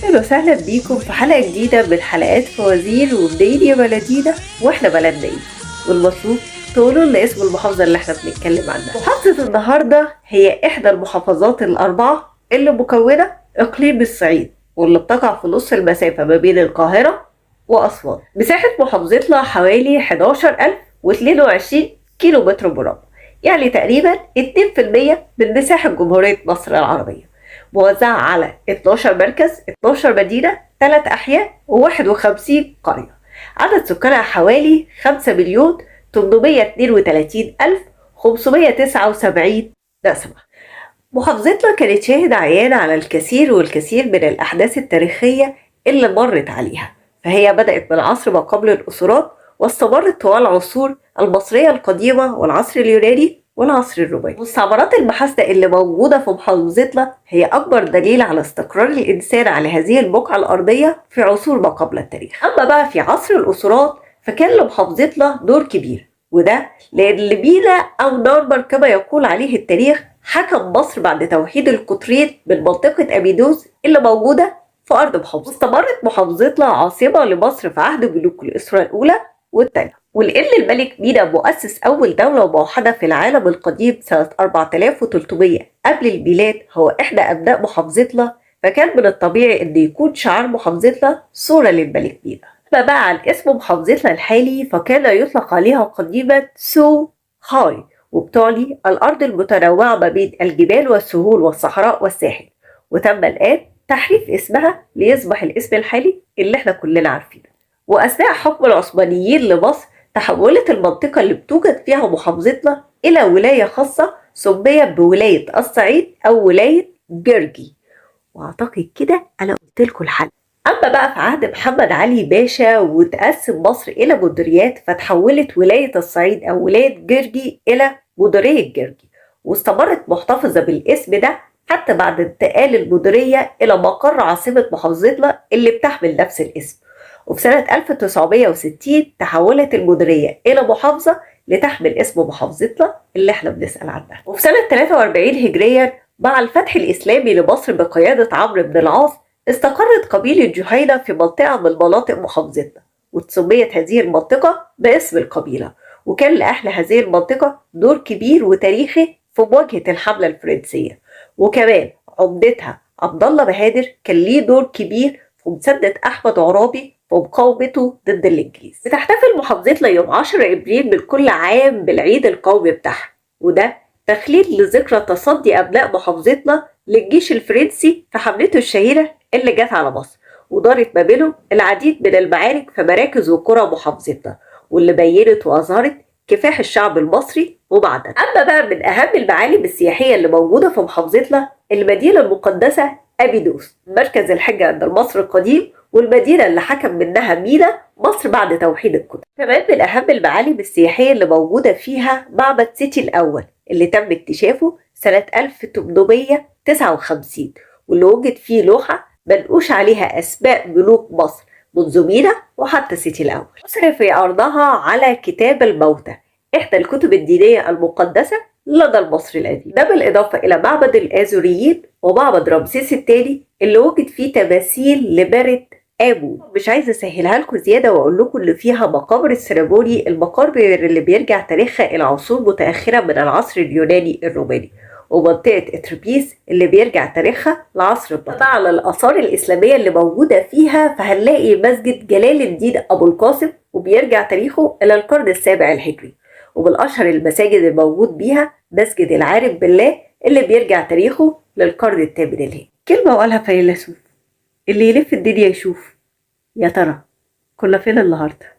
اهلا وسهلا بيكم في حلقة جديدة من حلقات فوازير ومنين يا بلدينا واحنا بلدنا ايه. والمطلوب تقولوا لنا اسم المحافظة اللي احنا بنتكلم عنها. محافظة النهاردة هي احدى المحافظات الاربعة اللي مكونة اقليم الصعيد، واللي بتقع في نص المسافة ما بين القاهرة واسوان. مساحة محافظتنا حوالي 11022 كيلو متر مربع، يعني تقريبا 2% من مساحة جمهورية مصر العربية، موزعة على 12 مركز، 12 مدينة، 3 أحياء و51 قرية. عدد سكانها حوالي 5,832,579 نسمة. محافظتنا كانت شاهد عيان على الكثير والكثير من الأحداث التاريخية اللي مرت عليها، فهي بدأت من عصر ما قبل الأسرات واستمرت طوال العصور المصرية القديمة والعصر اليوناني والعصر الروماني. مستعمرات المحاسنة اللي موجودة في محافظتنا هي أكبر دليل على استقرار الإنسان على هذه البقعة الأرضية في عصور ما قبل التاريخ. أما بقى في عصر الأسرات فكان لمحافظتنا دور كبير، وده لأن لبينا أو نارمر كما يقول عليه التاريخ حكم مصر بعد توحيد القطرين من منطقة أبيدوس اللي موجودة في أرض محافظة. واستمرت محافظتنا عاصمة لمصر في عهد ملوك الأسرة الأولى والثانية، ولأن الملك مينا مؤسس أول دولة موحدة في العالم القديم سنة 4300 قبل الميلاد هو إحدى أبناء محافظتنا، فكان من الطبيعي إن يكون شعار محافظتنا صورة للملك مينا. أما بقى عن اسم محافظتنا الحالي فكان يطلق عليها قديما سو هاي، وبتعني الأرض المتنوعة ما بين الجبال والسهول والصحراء والساحل، وتم الآن تحريف اسمها ليصبح الاسم الحالي اللي احنا كلنا عارفينه. وأثناء حكم العثمانيين لمصر تحولت المنطقة اللي بتوجد فيها محافظتنا إلى ولاية خاصة سميت بولاية الصعيد أو ولاية جرجي، وأعتقد كده أنا قلت لكم الحل. أما بقى في عهد محمد علي باشا وتقسم مصر إلى مديريات فتحولت ولاية الصعيد أو ولاية جرجي إلى مديرية جرجي، واستمرت محتفظة بالاسم ده حتى بعد انتقال المديرية إلى مقر عاصمة محافظتنا اللي بتحمل نفس الاسم. وفي سنة 1960 تحولت المديرية إلى محافظة لتحمل اسم محافظتنا اللي احنا بنسأل عنها. وفي سنة 43 هجريا مع الفتح الإسلامي لمصر بقيادة عمرو بن العاص استقرت قبيلة جهينة في منطقة من مناطق محافظتنا، وتسميت هذه المنطقة باسم القبيلة، وكان لأهل هذه المنطقة دور كبير وتاريخي في مواجهة الحملة الفرنسية. وكمان عمدتها عبد الله بهادر كان ليه دور كبير في مساندة أحمد عرابي ومقاومته ضد الإنجليز. بتحتفل محافظتنا يوم 10 إبريل من كل عام بالعيد القومي بتاعها، وده تخليد لذكرى تصدي أبناء محافظتنا للجيش الفرنسي في حملته الشهيرة اللي جت على مصر، ودارت ما بينهم العديد من المعارك في مراكز وقرى محافظتنا، واللي بينت وأظهرت كفاح الشعب المصري ومعدنه. أما بقى من أهم المعالم السياحية اللي موجودة في محافظتنا المدينة المقدسة أبيدوس، مركز الحج عند المصري القديم، والمدينة اللي حكم منها مينا مصر بعد توحيد القدس. كمان من أهم المعالم السياحية اللي موجودة فيها معبد سيتي الأول اللي تم اكتشافه سنة 1859، واللي وجد فيه لوحة منقوش عليها أسماء ملوك مصر منذ مينا وحتى سيتي الأول. مصر في أرضها على كتاب الموتى، إحدى الكتب الدينية المقدسة لدى المصري القديم، ده بالإضافة إلى معبد الآزوريين ومعبد رمسيس الثاني اللي وجد فيه تماثيل لبرة آمون. مش عايزة أسهلها لكم زيادة وأقول لكم اللي فيها مقابر السرابوني، المقابر اللي بيرجع تاريخها إلى عصور متأخرة من العصر اليوناني الروماني، ومنطقة إتربيس اللي بيرجع تاريخها لعصر البطن. على الآثار الإسلامية اللي موجودة فيها فهنلاقي مسجد جلال الدين أبو القاسم وبيرجع تاريخه إلى القرن السابع الهجري، ومن أشهر المساجد الموجود بيها مسجد العارف بالله اللي بيرجع تاريخه للقرن الثامن الهجري. كلمة وقالها فيلسوف: اللي يلف الدنيا يشوف. يا ترى كنا فين النهارده؟